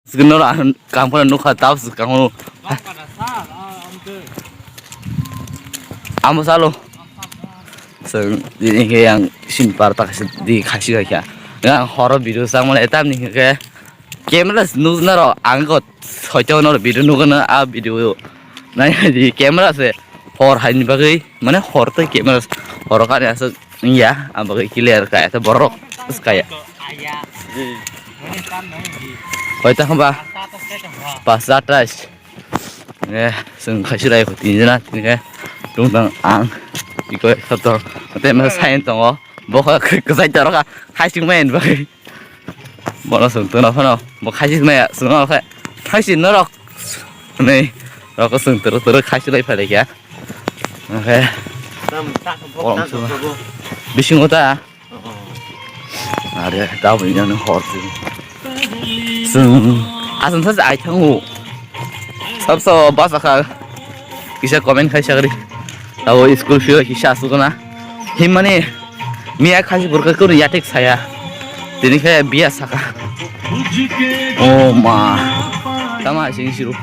Segenor kampung nu khatap sekarang amo salo seng ini ke yang simpar tak di kasih kayak yang horror video sang mana etam nih kayak kamera nuzna ro angkot hotel nor video nugana a video nanya di kamera se hor hain bagai mana hor tuh kamera hor kan ya se iya bagai clear kayak itu borok terus kayak hotel kan bah pas atas seng kasih lagi kutinjana nih tungtang ang 이거 또 때문에 사인 동어 뭐가 그 사이트로가 하시면 뭐 뭐라서 떠나서나 뭐 하시면 승어 하시 너럭 네 라고 승 들어 하시라 이파리야 오케이 미신 거다 아래 다음에는 호르스 승 아선 사실 아이템고 섭서 바사카 이제 코멘 하시그리 Tahu school view hisah suka na, himane, miya kasih berkat kau yatik saya, jadi kayak biasa kah, oh ma, sama sih siru.